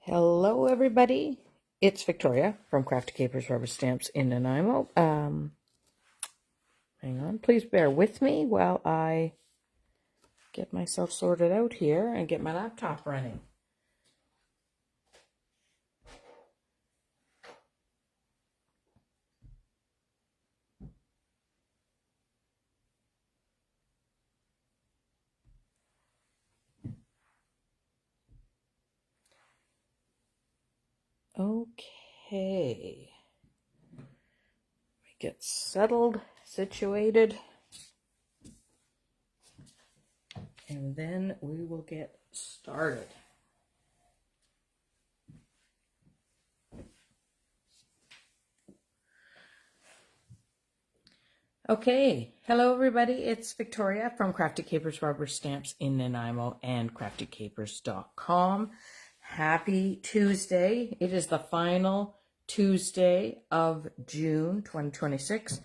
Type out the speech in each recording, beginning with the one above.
Hello, everybody. It's Victoria from Crafty Capers Rubber Stamps in Nanaimo. Hang on, please bear with me while I get myself sorted out here and get my laptop running. Okay. Get settled, situated, and then we will get started. Okay, hello everybody, it's Victoria from Crafty Capers Rubber Stamps in Nanaimo and craftycapers.com. Happy Tuesday. It is the final Tuesday of June 2026.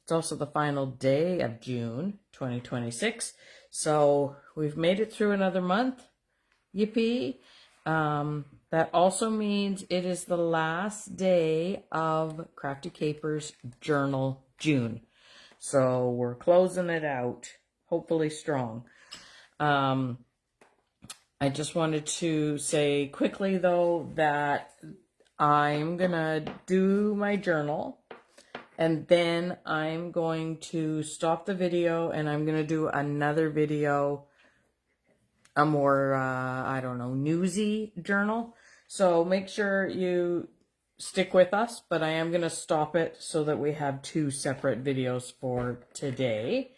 It's also the final day of June 2026. So we've made it through another month. Yippee. That also means it is the last day of Crafty Capers Journal June. So we're closing it out, hopefully strong. I just wanted to say quickly, though, that I'm going to do my journal, and then I'm going to stop the video, and I'm going to do another video, a more, I don't know, newsy journal. So make sure you stick with us, but I am going to stop it so that we have two separate videos for today.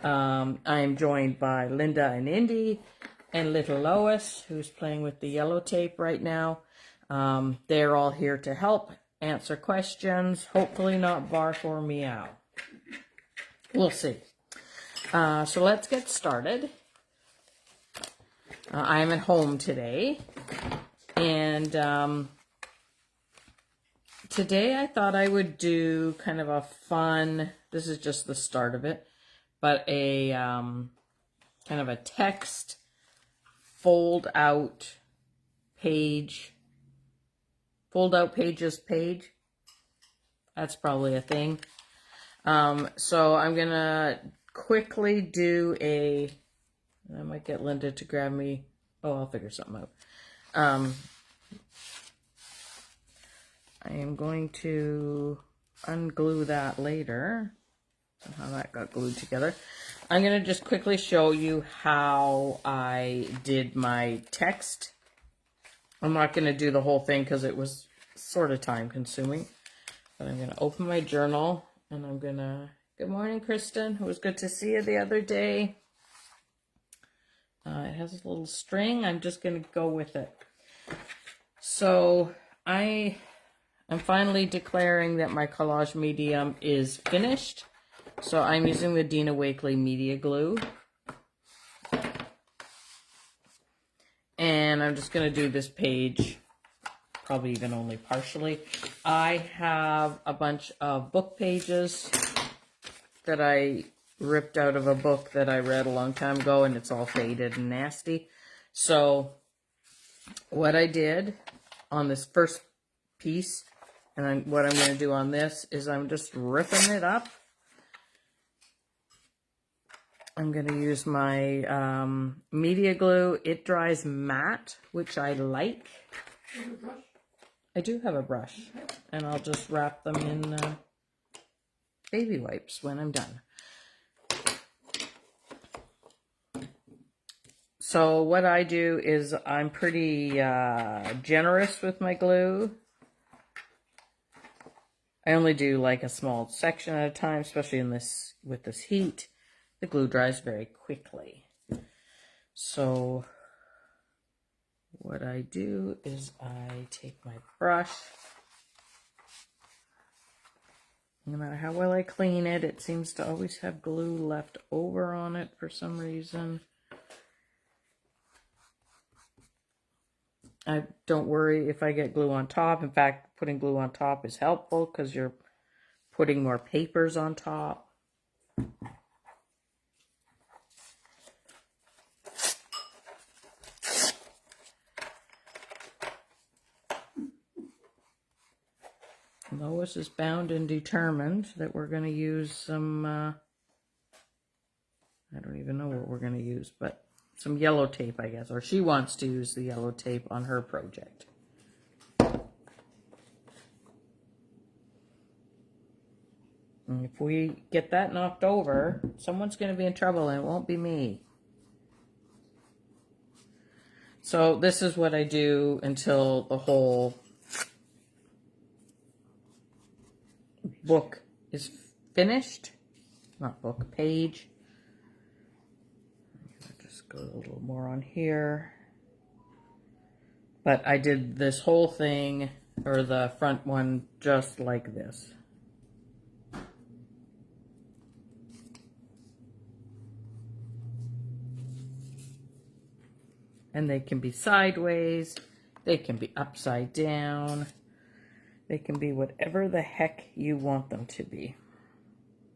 I am joined by Linda and Indy and little Lois, who's playing with the yellow tape right now. They're all here to help answer questions, hopefully not bark or meow. We'll see. So let's get started. I am at home today, and today I thought I would do kind of a fun, this is just the start of it, but a kind of a text fold out pages page. That's probably a thing. So I'm gonna quickly do I might get Linda to grab me. Oh, I'll figure something out. I am going to unglue that later. Somehow that got glued together. I'm going to just quickly show you how I did my text. I'm not going to do the whole thing because it was sort of time consuming. But I'm going to open my journal and I'm going to... Good morning, Kristen. It was good to see you the other day. It has a little string. I'm just going to go with it. So I'm finally declaring that my collage medium is finished. So I'm using the Dina Wakley Media Glue. And I'm just going to do this page, probably even only partially. I have a bunch of book pages that I ripped out of a book that I read a long time ago, and it's all faded and nasty. So what I did on this first piece, and what I'm going to do on this, is I'm just ripping it up. I'm going to use my media glue. It dries matte, which I like. I do have a brush, and I'll just wrap them in baby wipes when I'm done. So what I do is I'm pretty generous with my glue. I only do like a small section at a time, especially with this heat. The glue dries very quickly. So what I do is I take my brush. No matter how well I clean it, it seems to always have glue left over on it for some reason. I don't worry if I get glue on top. In fact, putting glue on top is helpful because you're putting more papers on top. Lois is bound and determined that we're going to use some, I don't even know what we're going to use, but some yellow tape, I guess, or she wants to use the yellow tape on her project. And if we get that knocked over, someone's going to be in trouble, and it won't be me. So this is what I do until the whole book is finished. Not book, page. I'll just go a little more on here. But I did this whole thing, or the front one, just like this. And they can be sideways, they can be upside down, they can be whatever the heck you want them to be,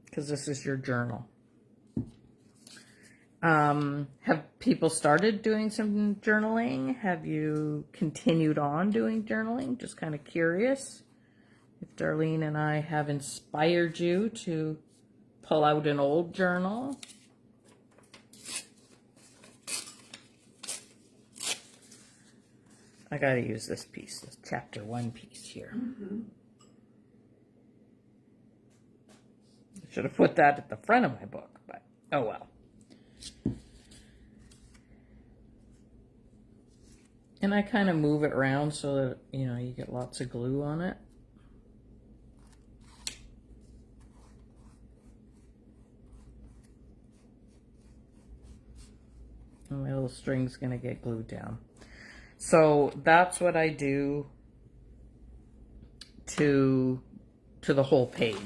because this is your journal. Have people started doing some journaling? Have you continued on doing journaling? Just kind of curious if Darlene and I have inspired you to pull out an old journal. I gotta use this piece, this chapter 1 piece here. I should have put that at the front of my book, but oh well. And I kind of move it around so that, you know, you get lots of glue on it. And my little string's gonna get glued down. So that's what I do to the whole page.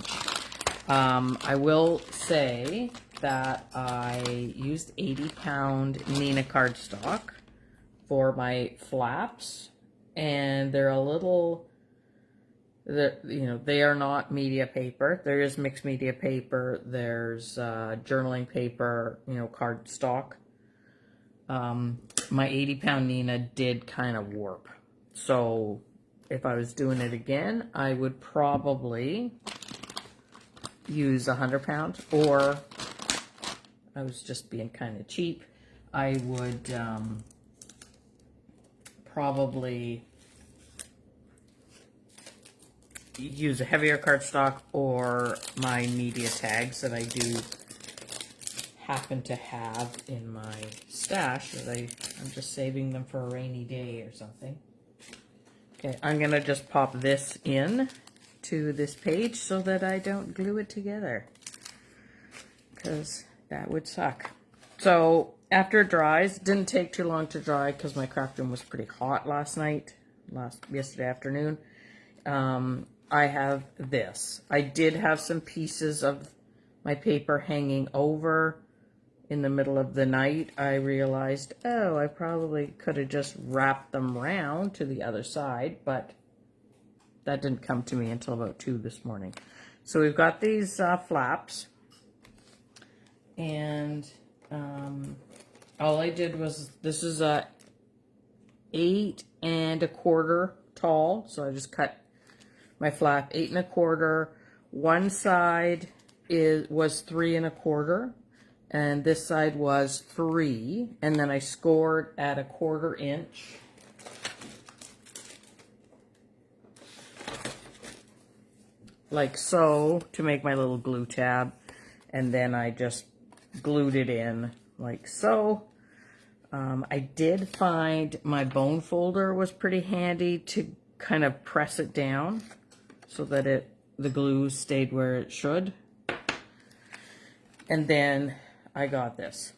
I will say that I used 80-pound Neenah cardstock for my flaps, and they're a little, you know, they are not media paper. There is mixed media paper. There's journaling paper, you know, cardstock. My 80-pound Neenah did kind of warp. So if I was doing it again, I would probably use 100-pound, or I was just being kind of cheap. I would probably use a heavier cardstock or my media tags that I do happen to have in my stash that I'm just saving them for a rainy day or something. Okay, I'm gonna just pop this in to this page so that I don't glue it together, because that would suck. So after it dries, it didn't take too long to dry because my craft room was pretty hot yesterday afternoon. I have this. I did have some pieces of my paper hanging over in the middle of the night. I realized, oh, I probably could have just wrapped them around to the other side, but that didn't come to me until about 2 this morning. So we've got these flaps, and all I did was, this is a 8 1/4 tall, so I just cut my flap 8 1/4. One side was 3 1/4. And this side was 3, and then I scored at 1/4 inch. Like so, to make my little glue tab. And then I just glued it in like so. I did find my bone folder was pretty handy to kind of press it down so that the glue stayed where it should. And then I got this.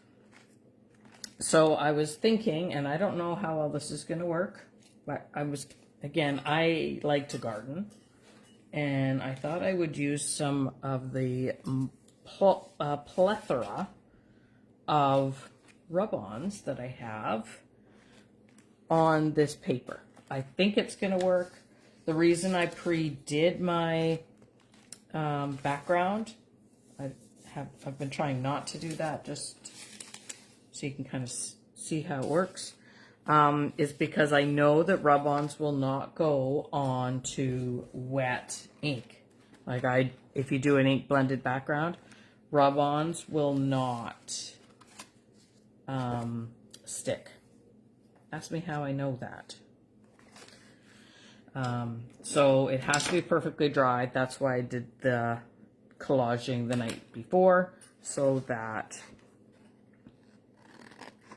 So I was thinking, and I don't know how well this is going to work, but I like to garden, and I thought I would use some of the plethora of rub-ons that I have on this paper. I think it's going to work. The reason I pre-did my background, I've been trying not to do that, just so you can kind of see how it works. is because I know that rub-ons will not go on to wet ink. Like if you do an ink blended background, rub-ons will not stick. Ask me how I know that. So it has to be perfectly dry. That's why I did the collaging the night before, so that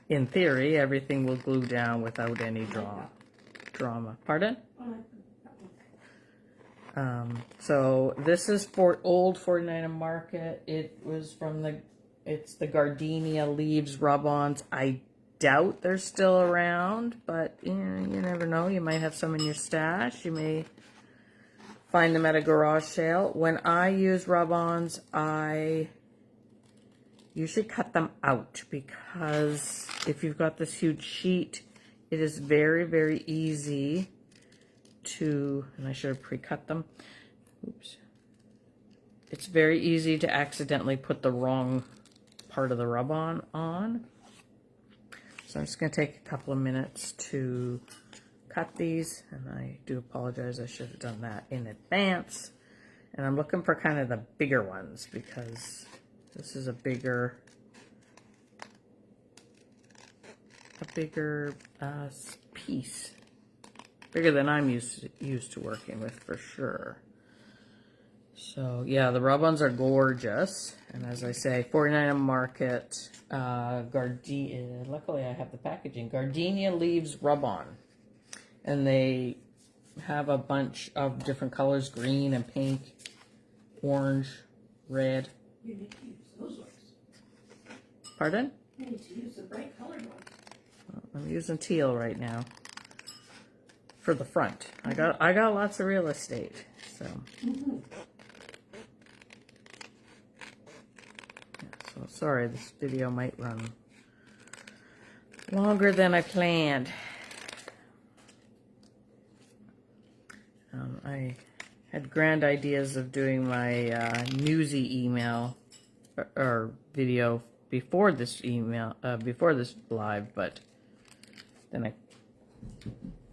in theory everything will glue down without any drama. Pardon? So this is for old 49 Market. It was from it's the Gardenia Leaves rub-ons. I doubt they're still around, but you never know. You might have some in your stash. You may find them at a garage sale. When I use rub-ons, I usually cut them out, because if you've got this huge sheet, it is very, very easy to, and I should have pre-cut them. Oops. It's very easy to accidentally put the wrong part of the rub-on on. So I'm just going to take a couple of minutes to cut these, and I do apologize, I should have done that in advance. And I'm looking for kind of the bigger ones, because this is a bigger piece. Bigger than I'm used to working with, for sure. So yeah, the rub-ons are gorgeous, and as I say, 49 Market, luckily I have the packaging, Gardenia Leaves rub-on, and they have a bunch of different colors: green and pink, orange, red. You need to use those ones. Pardon? You need to use the bright colored ones. Well, I'm using teal right now for the front. I got lots of real estate, so. So sorry, this video might run longer than I planned. I had grand ideas of doing my newsy email or video before this live, but then I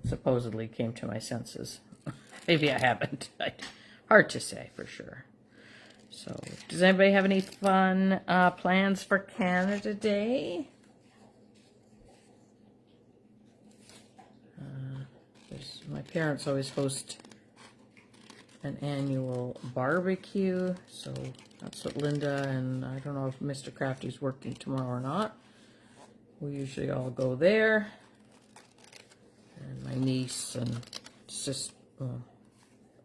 supposedly came to my senses. Maybe I haven't. Hard to say for sure. So, does anybody have any fun plans for Canada Day? My parents always host an annual barbecue, so that's what Linda and I don't know if Mr. Crafty's working tomorrow or not. We usually all go there, and my niece and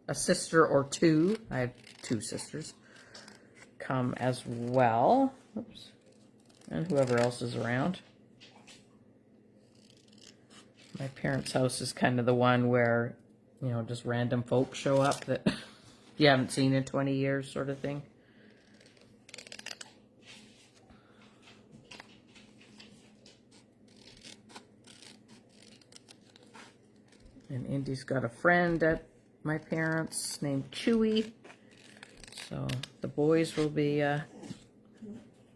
a sister or two. I have two sisters. Come as well. Oops. And whoever else is around. My parents' house is kind of the one where, just random folks show up that you haven't seen in 20 years, sort of thing. And Indy's got a friend at my parents named Chewy. So the boys will be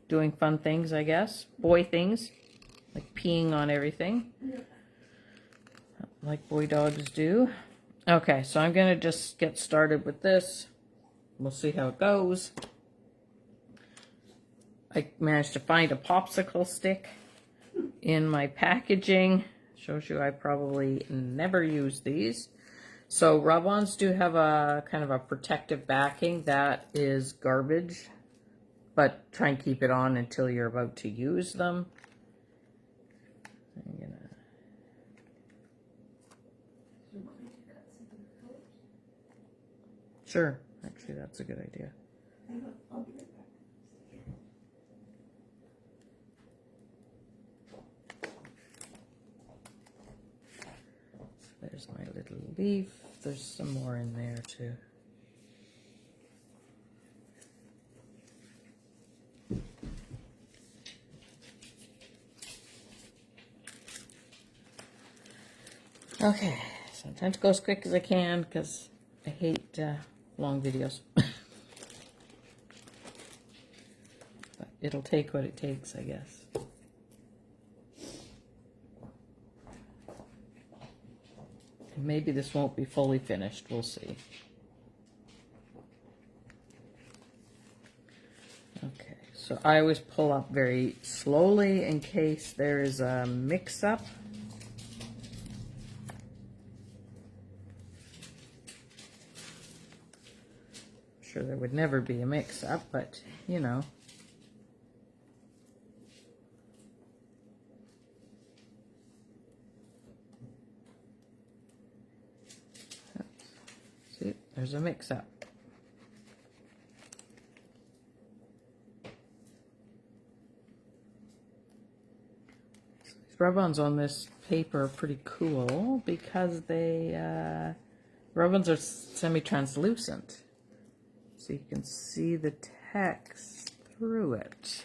doing fun things, I guess. Boy things, like peeing on everything, like boy dogs do. Okay, so I'm going to just get started with this. We'll see how it goes. I managed to find a popsicle stick in my packaging. Shows you I probably never use these. So rub-ons do have a kind of a protective backing. That is garbage, but try and keep it on until you're about to use them. I'm gonna... Sure, actually that's a good idea. I'll be right back. There's my little leaf. There's some more in there too. Okay, so I'm trying to go as quick as I can because I hate long videos. But it'll take what it takes, I guess. Maybe this won't be fully finished. We'll see. Okay, so I always pull up very slowly in case there is a mix-up. Sure, there would never be a mix-up, but you know. See, there's a mix-up. These rub-ons on this paper are pretty cool because they rub-ons are semi-translucent. So you can see the text through it.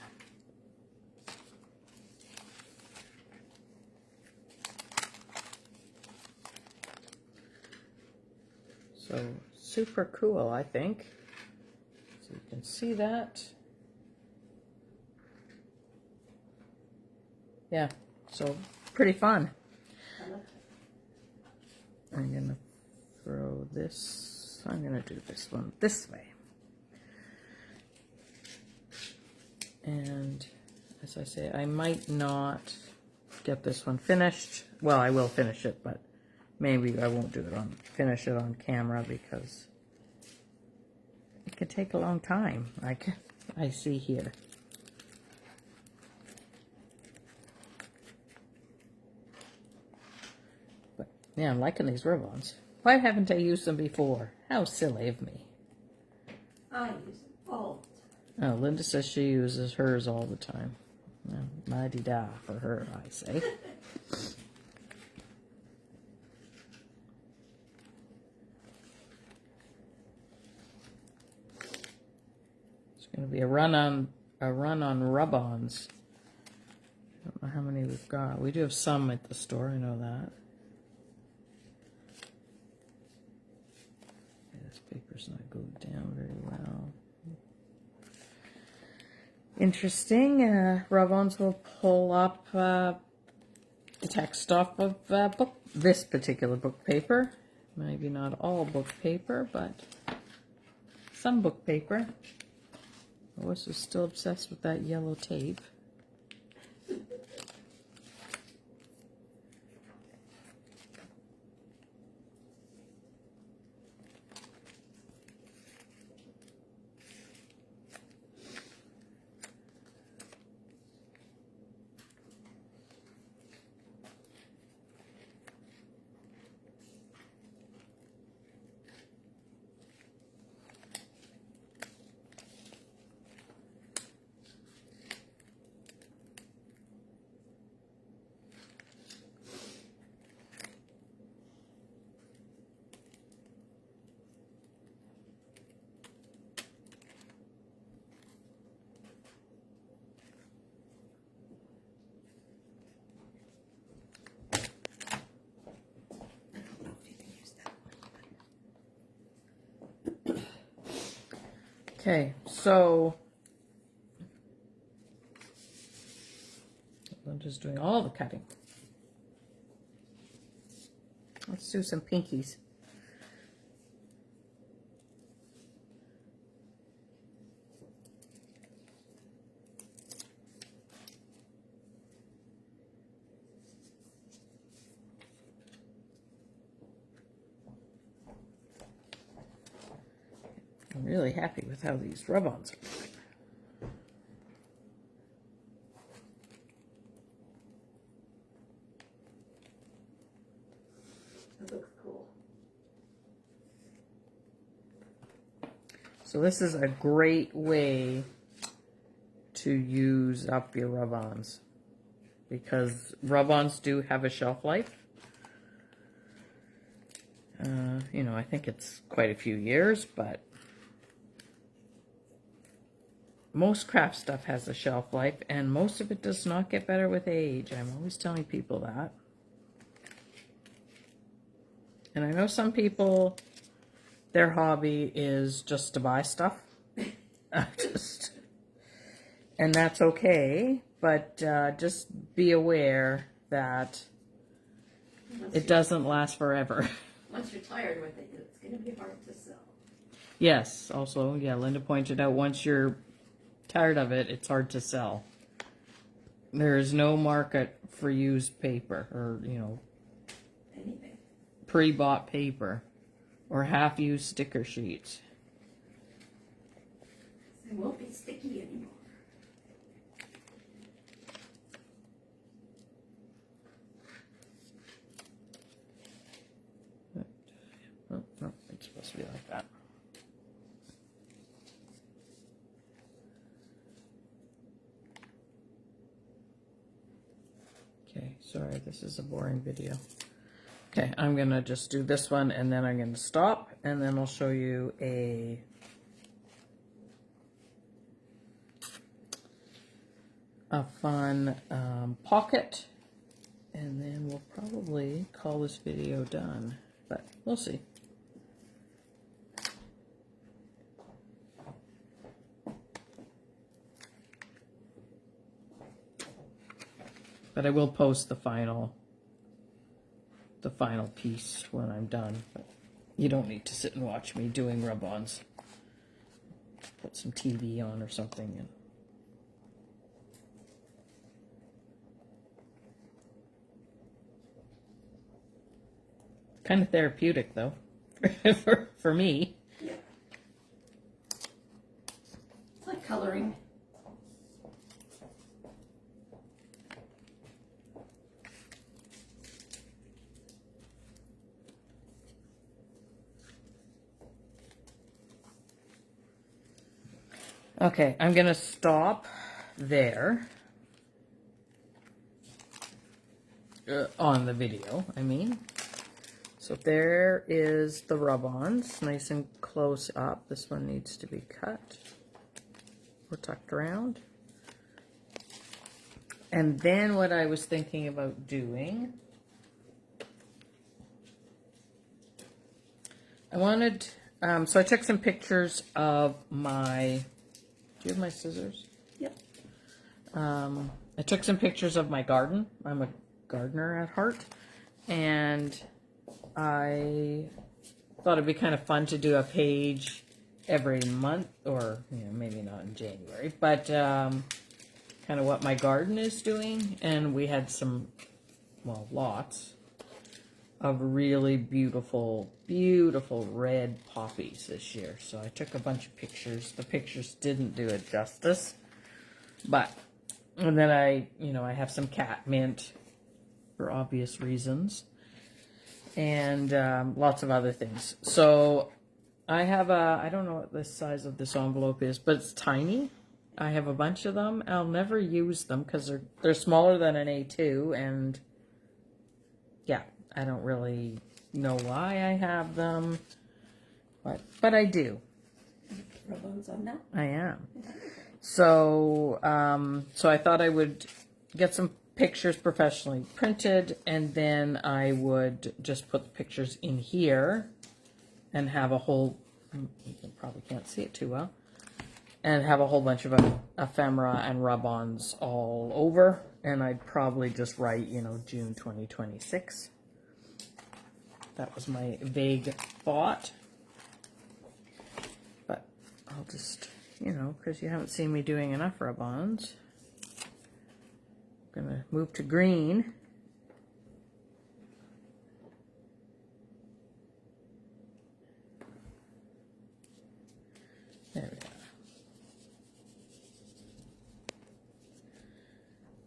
So super cool, I think. So you can see that. Yeah, so pretty fun. I'm gonna throw this, I'm gonna do this one this way. And as I say, I might not get this one finished. Well, I will finish it, but maybe I won't finish it on camera because it could take a long time, like I see here. But yeah, I'm liking these rub-ons. Why haven't I used them before? How silly of me. I use them all the time. Oh, Linda says she uses hers all the time. Well, la-di-da for her, I say. It's going to be a run on rub-ons. I don't know how many we've got. We do have some at the store, I know that. Okay, this paper's not going down very well. Interesting. Rub-ons will pull up the text off of this particular book paper. Maybe not all book paper, but some book paper. Lois is still obsessed with that yellow tape. Okay, so I'm just doing all the cutting. Let's do some pinkies. I'm really happy with how these rub-ons are going. That looks cool. So this is a great way to use up your rub-ons because rub-ons do have a shelf life. You know, I think it's quite a few years, but most craft stuff has a shelf life, and most of it does not get better with age. I'm always telling people that. And I know some people, their hobby is just to buy stuff. And that's okay, but just be aware that It doesn't last forever. Once you're tired with it, it's going to be hard to sell. Yes, also, yeah, Linda pointed out once you're tired of it, it's hard to sell. There is no market for used paper or, Anything. pre-bought paper or half-used sticker sheets. It won't be sticky anymore. Oh, no, it's supposed to be like that. Okay, sorry, this is a boring video. Okay, I'm gonna just do this one and then I'm gonna stop and then I'll show you a fun pocket, and then we'll probably call this video done, but we'll see. But I will post the final piece when I'm done. But you don't need to sit and watch me doing rub-ons. Put some TV on or something. And kind of therapeutic though, for me. Yeah. It's like coloring. Okay, I'm gonna stop there on the video, I mean. So there is the rub-ons, nice and close up. This one needs to be cut or tucked around. And then what I was thinking about doing, I wanted, so I took some pictures of my, do you have my scissors? Yep. I took some pictures of my garden. I'm a gardener at heart. And I thought it'd be kind of fun to do a page every month, or maybe not in January, but kind of what my garden is doing. And we had some, well, lots of really beautiful, beautiful red poppies this year. So I took a bunch of pictures. The pictures didn't do it justice, but, and then I have some catmint for obvious reasons, and lots of other things. So I have I don't know what the size of this envelope is, but it's tiny. I have a bunch of them. I'll never use them because they're smaller than an A2, and yeah, I don't really know why I have them, but I do. Rub-ons on that. I am. So so I thought I would get some pictures professionally printed, and then I would just put the pictures in here and have a whole, you probably can't see it too well, and have a whole bunch of ephemera and rub-ons all over, and I'd probably just write, June 2026. That was my vague thought, but I'll just, because you haven't seen me doing enough rub-ons. Gonna move to green. There we go.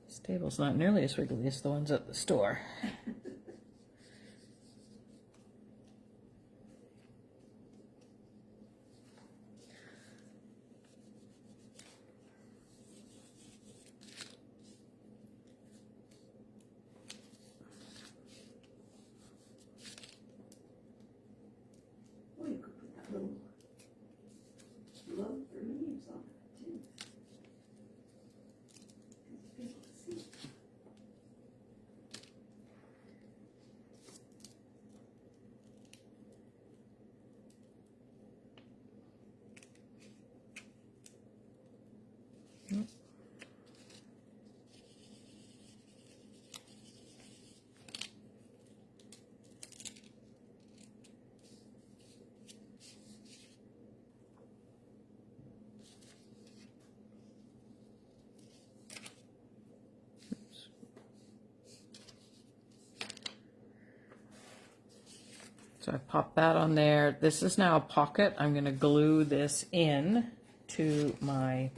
This table's not nearly as wiggly as the ones at the store. Oh, you could put that little love for leaves on it too. People to see. So I popped that on there. This is now a pocket. I'm going to glue this in to my,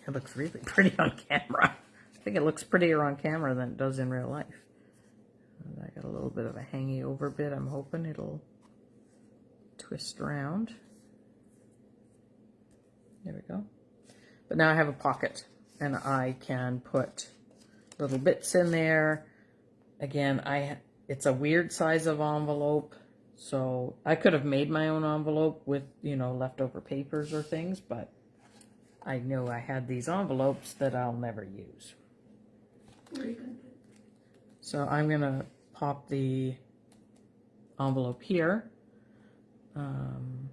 it looks really pretty on camera. I think it looks prettier on camera than it does in real life. And I got a little bit of a hangy over bit. I'm hoping it'll twist around. There we go. But now I have a pocket and I can put little bits in there. Again, it's a weird size of envelope, so I could have made my own envelope with, you know, leftover papers or things, but I know I had these envelopes that I'll never use. Where are you going to put it? So I'm going to pop the envelope here, and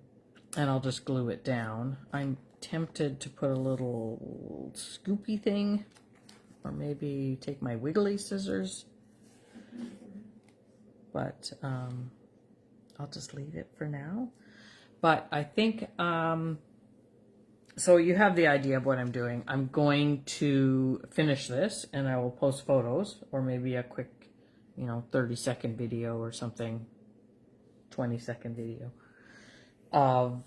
I'll just glue it down. I'm tempted to put a little scoopy thing, or maybe take my wiggly scissors, but I'll just leave it for now. But I think, so you have the idea of what I'm doing. I'm going to finish this and I will post photos, or maybe a quick, you know, 30-second video or something, 20-second video of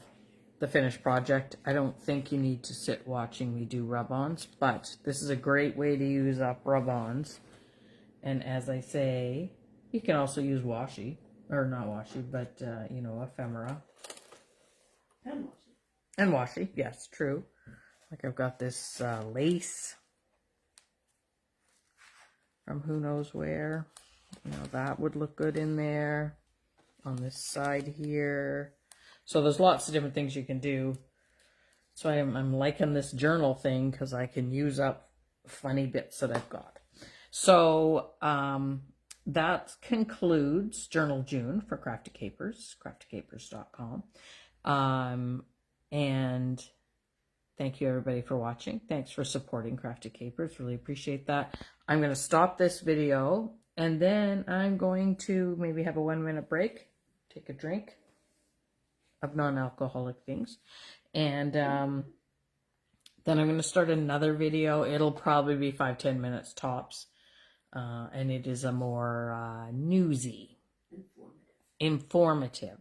the finished project. I don't think you need to sit watching me do rub-ons, but this is a great way to use up rub-ons. And as I say, you can also use washi, or not washi, but you know, ephemera. And washi, yes, true. Like I've got this lace from who knows where. You know, that would look good in there. On this side here. So there's lots of different things you can do. So I'm liking this journal thing because I can use up funny bits that I've got. So that concludes Journal June for Crafty Capers, craftycapers.com. And thank you everybody for watching. Thanks for supporting Crafty Capers. Really appreciate that. I'm going to stop this video and then I'm going to maybe have a 1-minute break, take a drink of non-alcoholic things, and then I'm going to start another video. It'll probably be 5-10 minutes tops, and it is a more newsy, informative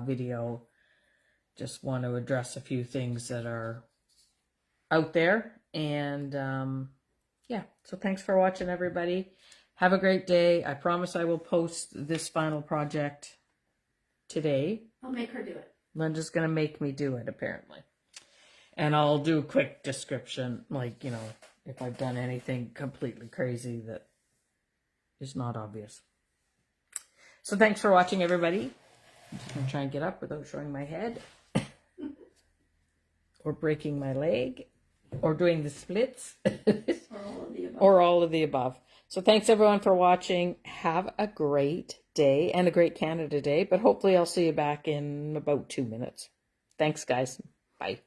video. Just want to address a few things that are out there, and yeah, so thanks for watching everybody. Have a great day. I promise I will post this final project today. I'll make her do it. Linda's going to make me do it, apparently. And I'll do a quick description, like, you know, if I've done anything completely crazy that is not obvious. So thanks for watching, everybody. I'm just going to try and get up without showing my head. Or breaking my leg. Or doing the splits. Or all of the above. Or all of the above. So thanks, everyone, for watching. Have a great day and a great Canada Day. But hopefully I'll see you back in about 2 minutes. Thanks, guys. Bye.